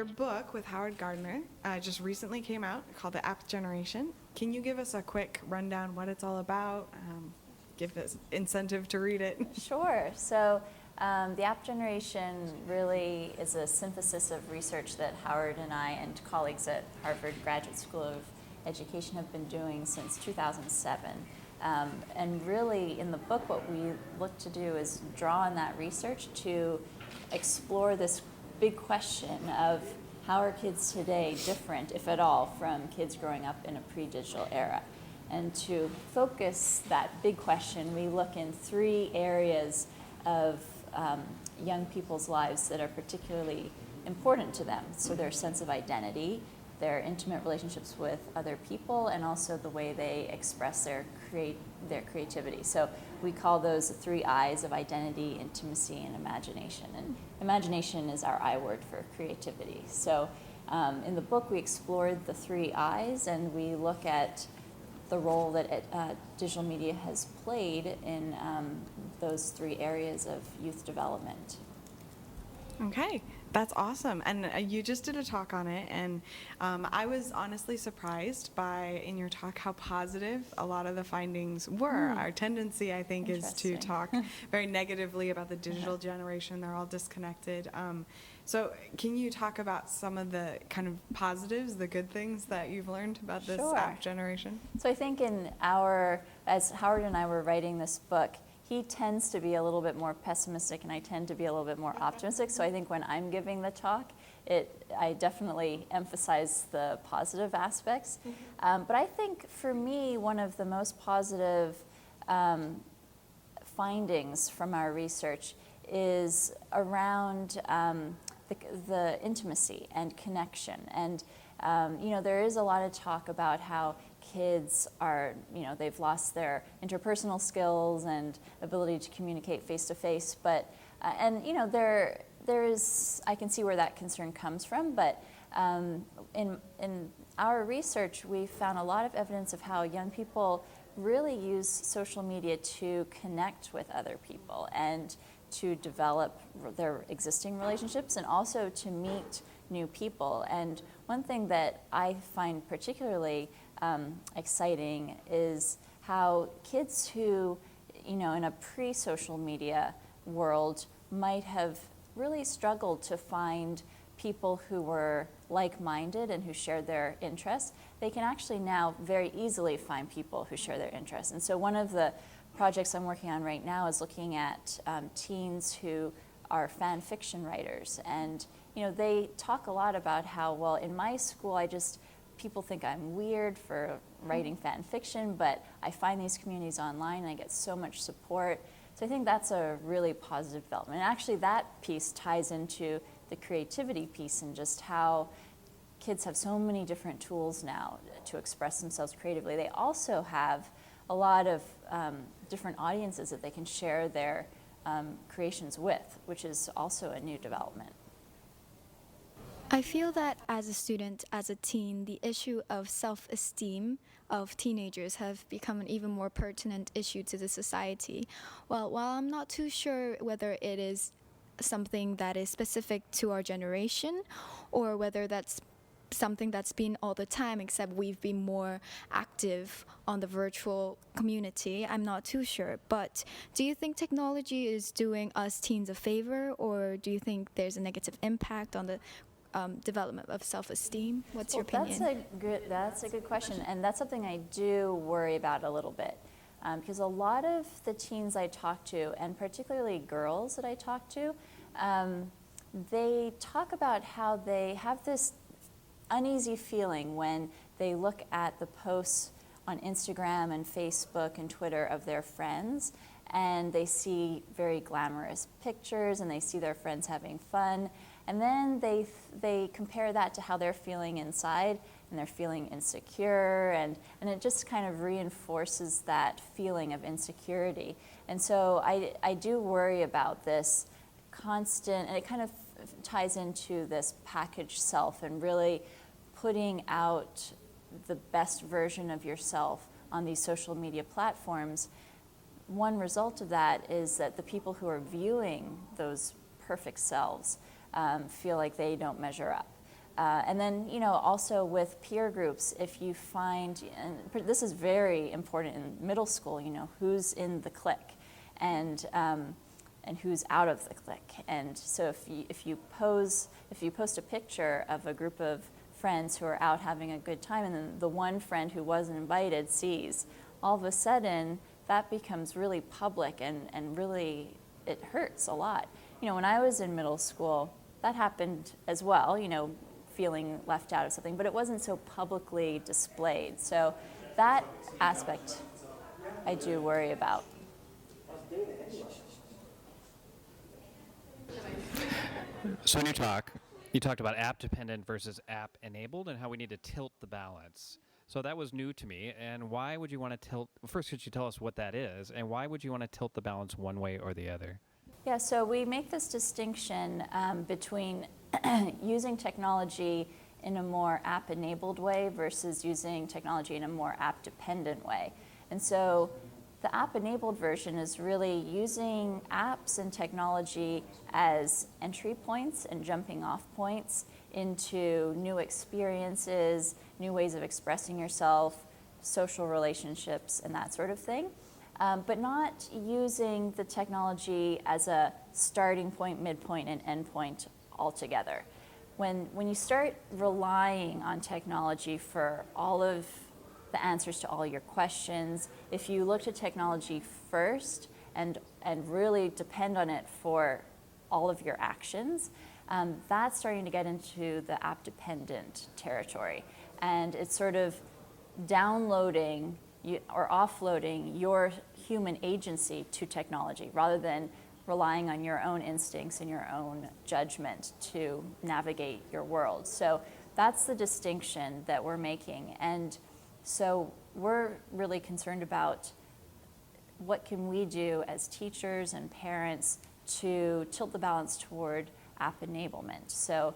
your book with Howard Gardner just recently came out called The App Generation. Can you give us a quick rundown what it's all about? Give us incentive to read it. Sure. So the App Generation really is a synthesis of research that Howard and I and colleagues at Harvard Graduate School of Education have been doing since 2007. And really, in the book, what we look to do is draw on that research to explore this big question of how are kids today different, if at all, from kids growing up in a pre-digital era. And to focus that big question, we look in 3 areas of young people's lives that are particularly important to them. So their sense of identity, their intimate relationships with other people, and also the way they express their creativity. So we call those the 3 I's of identity, intimacy, and imagination. And imagination is our I word for creativity. So in the book, we explored the 3 I's, and we look at the role that digital media has played in those 3 areas of youth development. Okay, that's awesome. And you just did a talk on it, and I was honestly surprised by, in your talk, how positive a lot of the findings were. Our tendency, I think, is to talk very negatively about the digital generation. They're all disconnected. So can you talk about some of the kind of positives, the good things that you've learned about this app generation? So I think as Howard and I were writing this book, he tends to be a little bit more pessimistic and I tend to be a little bit more optimistic. So I think when I'm giving the talk, I definitely emphasize the positive aspects. But I think for me, one of the most positive findings from our research is around the intimacy and connection. And there is a lot of talk about how kids are, they've lost their interpersonal skills and ability to communicate face to face. But there is, I can see where that concern comes from. But in our research, we found a lot of evidence of how young people really use social media to connect with other people and to develop their existing relationships and also to meet new people. And one thing that I find particularly exciting is how kids who, in a pre-social media world might have really struggled to find people who were like-minded and who shared their interests, they can actually now very easily find people who share their interests. And so one of the projects I'm working on right now is looking at teens who are fan fiction writers. And they talk a lot about how, well, in my school, people think I'm weird for writing fan fiction, but I find these communities online and I get so much support. So I think that's a really positive development. And actually that piece ties into the creativity piece and just how kids have so many different tools now to express themselves creatively. They also have a lot of different audiences that they can share their creations with, which is also a new development. I feel that as a student, as a teen, the issue of self-esteem of teenagers have become an even more pertinent issue to the society. Well, while I'm not too sure whether it is something that is specific to our generation or whether that's something that's been all the time, except we've been more active on the virtual community, I'm not too sure. But do you think technology is doing us teens a favor, or do you think there's a negative impact on the development of self-esteem? What's your opinion? That's a good question, and that's something I do worry about a little bit, because a lot of the teens I talk to, and particularly girls that I talk to, they talk about how they have this uneasy feeling when they look at the posts on Instagram and Facebook and Twitter of their friends, and they see very glamorous pictures and they see their friends having fun. And then they compare that to how they're feeling inside, and they're feeling insecure, and it just kind of reinforces that feeling of insecurity. And so I do worry about this constant, and it kind of ties into this packaged self and really putting out the best version of yourself on these social media platforms. One result of that is that the people who are viewing those perfect selves feel like they don't measure up. And then, also with peer groups, if you find, and this is very important in middle school, who's in the clique and who's out of the clique. And so if you post a picture of a group of friends who are out having a good time, and then the one friend who wasn't invited sees, all of a sudden that becomes really public, and really it hurts a lot. When I was in middle school, that happened as well, feeling left out of something, but it wasn't so publicly displayed. So that aspect I do worry about. So in your talk, you talked about app-dependent versus app-enabled and how we need to tilt the balance. So that was new to me. And why would you want to tilt? First, could you tell us what that is? And why would you want to tilt the balance one way or the other? Yeah, so we make this distinction between using technology in a more app-enabled way versus using technology in a more app-dependent way. And so the app-enabled version is really using apps and technology as entry points and jumping off points into new experiences, new ways of expressing yourself, social relationships, and that sort of thing. But not using the technology as a starting point, midpoint, and endpoint altogether. When you start relying on technology for all of the answers to all your questions, if you look to technology first and really depend on it for all of your actions, that's starting to get into the app-dependent territory. And it's sort of downloading or offloading your human agency to technology rather than relying on your own instincts and your own judgment to navigate your world. So that's the distinction that we're making. And so we're really concerned about what can we do as teachers and parents to tilt the balance toward app enablement. So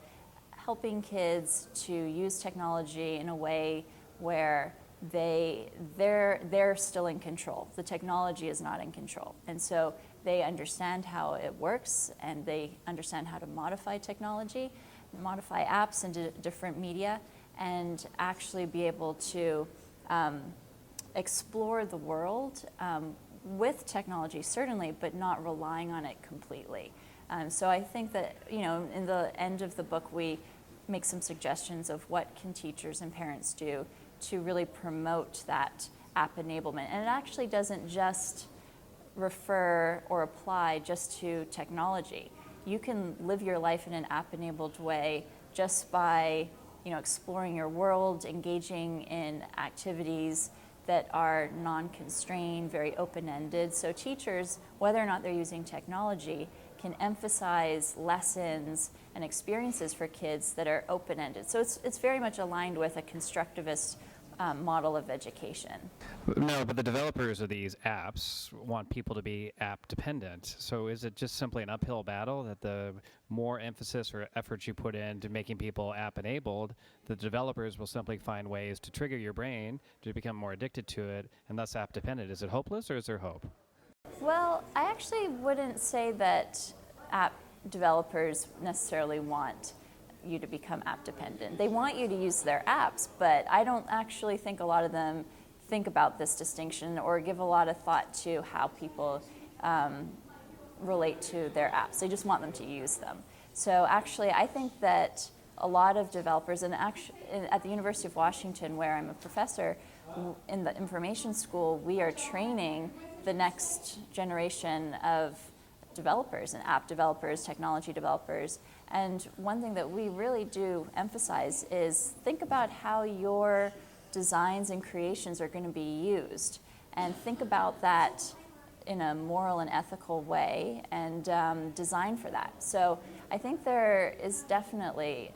helping kids to use technology in a way where they're still in control. The technology is not in control. And so they understand how it works, and they understand how to modify technology, modify apps into different media, and actually be able to explore the world with technology, certainly, but not relying on it completely. So I think that, in the end of the book, we make some suggestions of what can teachers and parents do to really promote that app enablement. And it actually doesn't just refer or apply just to technology. You can live your life in an app-enabled way just by, exploring your world, engaging in activities that are non-constrained, very open-ended. So teachers, whether or not they're using technology, can emphasize lessons and experiences for kids that are open-ended. So it's very much aligned with a constructivist model of education. No, but the developers of these apps want people to be app dependent. So is it just simply an uphill battle that the more emphasis or effort you put into making people app enabled, the developers will simply find ways to trigger your brain to become more addicted to it and thus app dependent? Is it hopeless or is there hope? Well, I actually wouldn't say that app developers necessarily want you to become app dependent. They want you to use their apps, but I don't actually think a lot of them think about this distinction or give a lot of thought to how people relate to their apps. They just want them to use them. So actually, I think that a lot of developers, and actually at the University of Washington, where I'm a professor, in the information school, we are training the next generation of developers and app developers, technology developers. And one thing that we really do emphasize is think about how your designs and creations are going to be used, and think about that in a moral and ethical way, and design for that. So I think there is definitely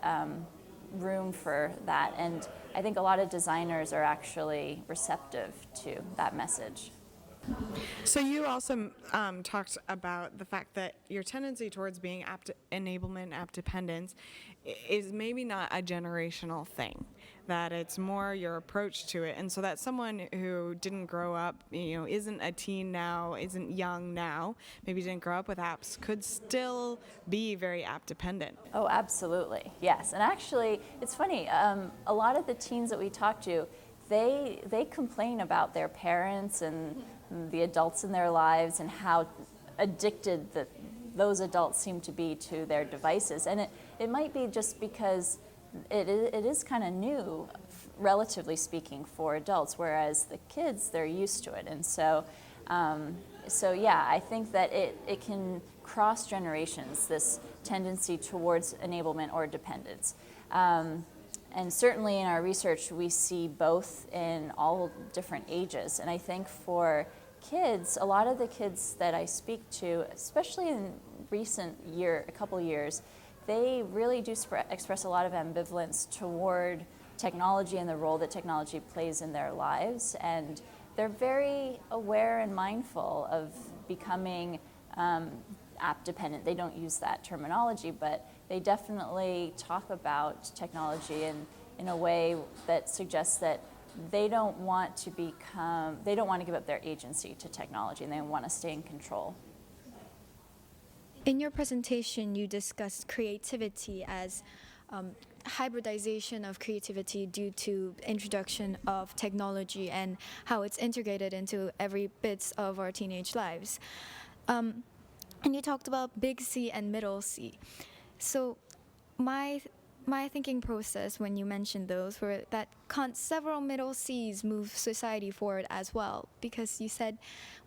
room for that, and I think a lot of designers are actually receptive to that message. So you also talked about the fact that your tendency towards being app enablement, app dependence, is maybe not a generational thing. that it's more your approach to it. And so that someone who didn't grow up, isn't a teen now, isn't young now, maybe didn't grow up with apps, could still be very app dependent. Oh, absolutely, yes. And actually, it's funny, a lot of the teens that we talk to, they complain about their parents and the adults in their lives and how addicted those adults seem to be to their devices. And it might be just because it is kind of new, relatively speaking, for adults, whereas the kids, they're used to it. And so yeah, I think that it can cross generations, this tendency towards enablement or dependence. And certainly in our research, we see both in all different ages. And I think for kids, a lot of the kids that I speak to, especially in a couple years, they really do express a lot of ambivalence toward technology and the role that technology plays in their lives. And they're very aware and mindful of becoming app dependent. They don't use that terminology, but they definitely talk about technology in a way that suggests that they don't want to give up their agency to technology, and they want to stay in control. In your presentation, you discussed creativity as hybridization of creativity due to introduction of technology and how it's integrated into every bits of our teenage lives. And you talked about big C and middle C. So my thinking process when you mentioned those were that can't several middle C's move society forward as well? Because you said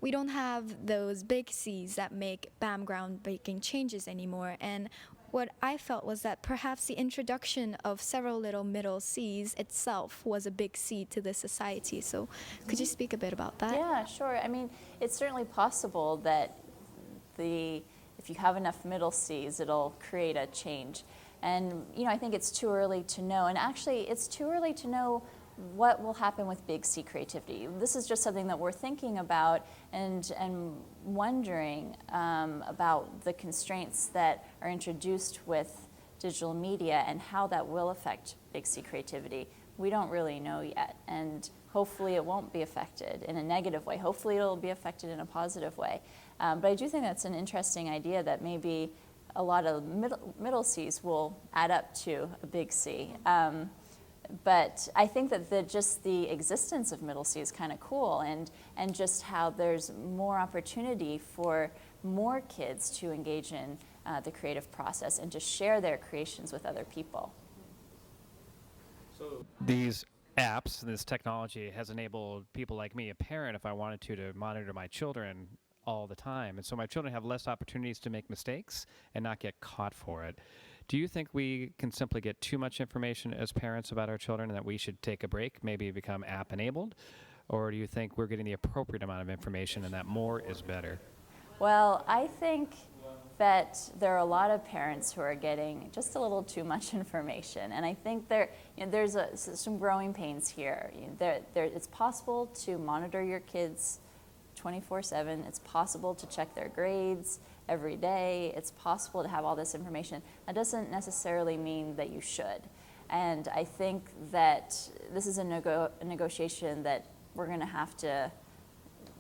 we don't have those big C's that make groundbreaking changes anymore. And what I felt was that perhaps the introduction of several little middle C's itself was a big C to the society. So could you speak a bit about that? Yeah, sure. I mean, it's certainly possible that if you have enough middle C's, it'll create a change. And I think it's too early to know. And actually, it's too early to know what will happen with big C creativity. This is just something that we're thinking about and wondering about the constraints that are introduced with digital media and how that will affect big C creativity. We don't really know yet. And hopefully it won't be affected in a negative way. Hopefully it'll be affected in a positive way. But I do think that's an interesting idea that maybe a lot of middle C's will add up to a big C. But I think that just the existence of middle C is kind of cool, and just how there's more opportunity for more kids to engage in the creative process and to share their creations with other people. So these apps, this technology has enabled people like me, a parent, if I wanted to monitor my children all the time. And so my children have less opportunities to make mistakes and not get caught for it. Do you think we can simply get too much information as parents about our children and that we should take a break, maybe become app enabled? Or do you think we're getting the appropriate amount of information and that more is better? Well, I think that there are a lot of parents who are getting just a little too much information. And I think there's some growing pains here. It's possible to monitor your kids 24/7. It's possible to check their grades every day. It's possible to have all this information. That doesn't necessarily mean that you should. And I think that this is a negotiation that we're going to have to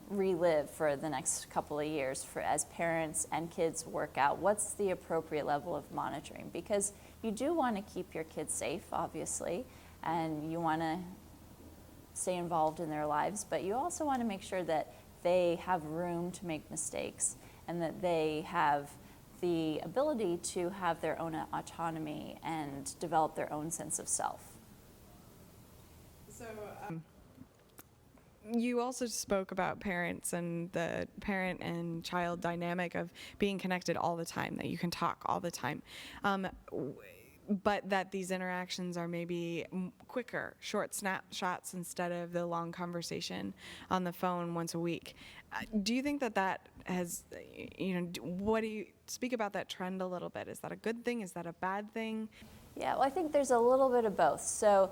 relive for the next couple of years as parents and kids work out what's the appropriate level of monitoring. Because you do want to keep your kids safe, obviously, and you want to stay involved in their lives, but you also want to make sure that they have room to make mistakes and that they have the ability to have their own autonomy and develop their own sense of self. So you also spoke about parents and the parent and child dynamic of being connected all the time, that you can talk all the time. But that these interactions are maybe quicker, short snapshots instead of the long conversation on the phone once a week. Do you think that has, what do you speak about that trend a little bit? Is that a good thing? Is that a bad thing? Yeah, well, I think there's a little bit of both. So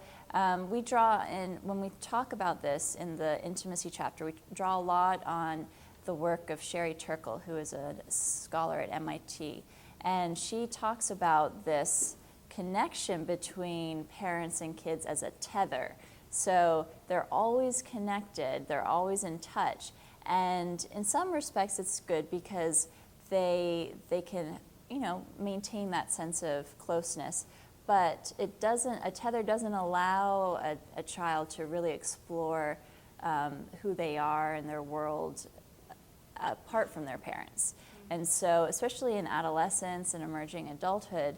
we draw in, when we talk about this in the intimacy chapter, we draw a lot on the work of Sherry Turkle, who is a scholar at MIT. And she talks about this connection between parents and kids as a tether. So they're always connected, they're always in touch. And in some respects it's good because they can, you know, maintain that sense of closeness. But a tether doesn't allow a child to really explore who they are and their world apart from their parents. And so, especially in adolescence and emerging adulthood,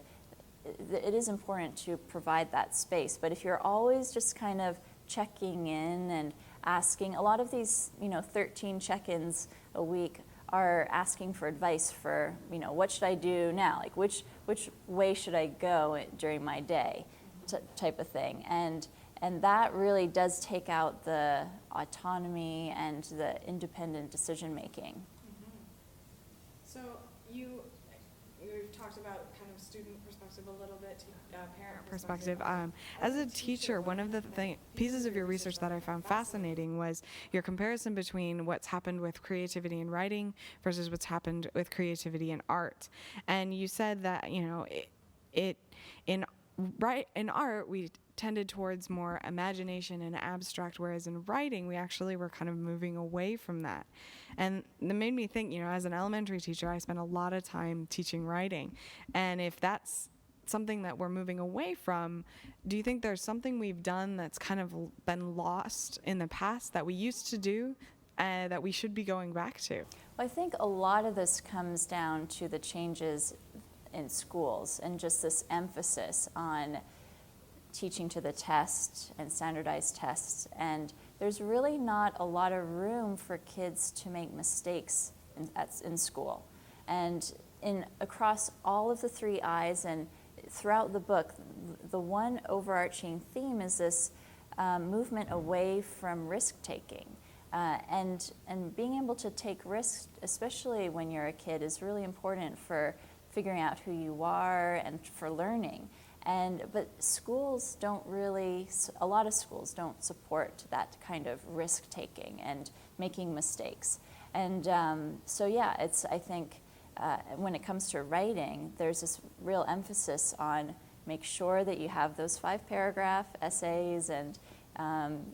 it is important to provide that space. But if you're always just kind of checking in and asking, a lot of these, you know, 13 check-ins a week are asking for advice for, you know, what should I do now? Like, which way should I go during my day, type of thing. And that really does take out the autonomy and the independent decision making. So you've talked about kind of student perspective a little bit, parent perspective. As a teacher, one of the pieces of your research that I found fascinating was your comparison between what's happened with creativity in writing versus what's happened with creativity in art. And you said that, you know, in art we tended towards more imagination and abstract, whereas in writing we actually were kind of moving away from that. And that made me think, you know, as an elementary teacher, I spent a lot of time teaching writing. And if that's something that we're moving away from, do you think there's something we've done that's kind of been lost in the past that we used to do that we should be going back to? Well, I think a lot of this comes down to the changes in schools and just this emphasis on teaching to the test and standardized tests. And there's really not a lot of room for kids to make mistakes in school. And across all of the 3 I's and throughout the book, the one overarching theme is this movement away from risk-taking. And being able to take risks, especially when you're a kid, is really important for figuring out who you are and for learning. But schools don't really, a lot of schools don't support that kind of risk-taking and making mistakes. And so yeah, I think when it comes to writing, there's this real emphasis on make sure that you have those 5-paragraph essays and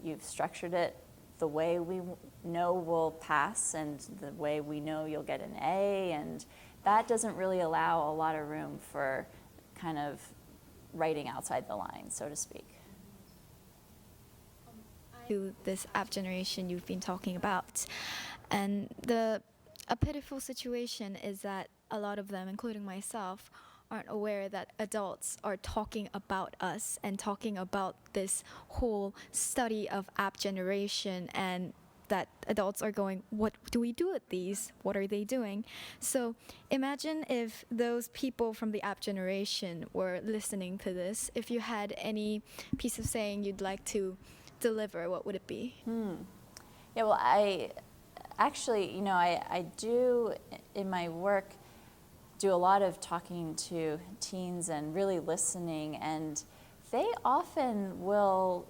you've structured it the way we know will pass and the way we know you'll get an A, and that doesn't really allow a lot of room for kind of writing outside the line, so to speak. To this app generation you've been talking about. And a pitiful situation is that a lot of them, including myself, aren't aware that adults are talking about us and talking about this whole study of app generation, and that adults are going, what do we do with these? What are they doing? So imagine if those people from the app generation were listening to this. If you had any piece of saying you'd like to deliver, what would it be? Yeah, well, I actually, you know, I do in my work do a lot of talking to teens and really listening, and they often will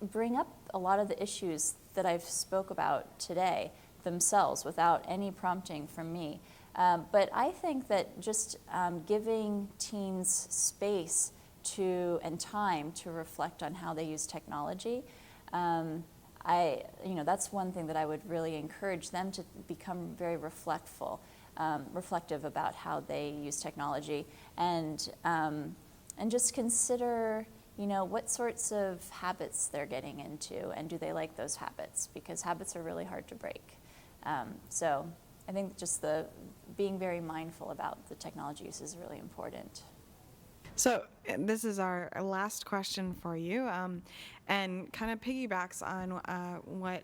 bring up a lot of the issues that I've spoke about today themselves without any prompting from me. But I think that just giving teens space and time to reflect on how they use technology, that's one thing that I would really encourage them to become very reflective about how they use technology, and just consider, you know, what sorts of habits they're getting into, and do they like those habits? Because habits are really hard to break. So I think just being very mindful about the technology use is really important. So this is our last question for you, and kind of piggybacks on what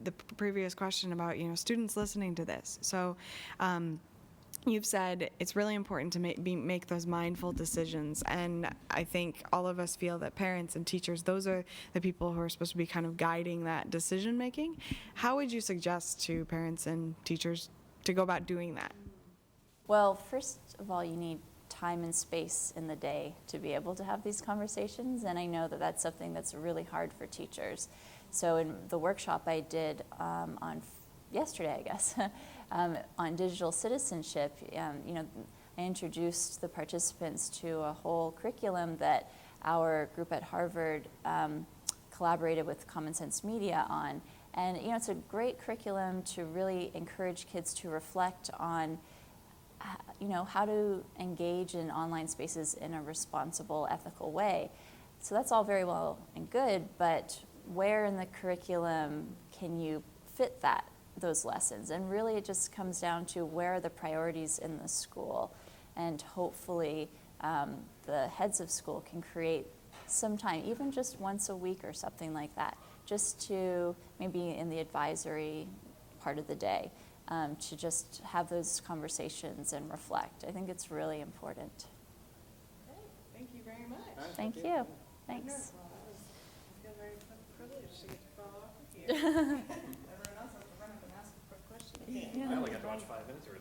the previous question about, you know, students listening to this. So you've said it's really important to make those mindful decisions, and I think all of us feel that parents and teachers, those are the people who are supposed to be kind of guiding that decision making. How would you suggest to parents and teachers to go about doing that? Well, first of all, you need time and space in the day to be able to have these conversations, and I know that that's something that's really hard for teachers. So in the workshop I did on yesterday, I guess, on digital citizenship, you know, I introduced the participants to a whole curriculum that our group at Harvard collaborated with Common Sense Media on. And it's a great curriculum to really encourage kids to reflect on how to engage in online spaces in a responsible, ethical way. So that's all very well and good, but where in the curriculum can you fit those lessons? And really it just comes down to where are the priorities in the school, and hopefully the heads of school can create some time, even just once a week or something like that, just to maybe in the advisory part of the day, to just have those conversations and reflect. I think it's really important. Great. Thank you very much. Thank you. Thanks. Wonderful. I feel very privileged to get to follow up with you. Everyone else has to run up and ask a quick question. I only got to watch 5 minutes or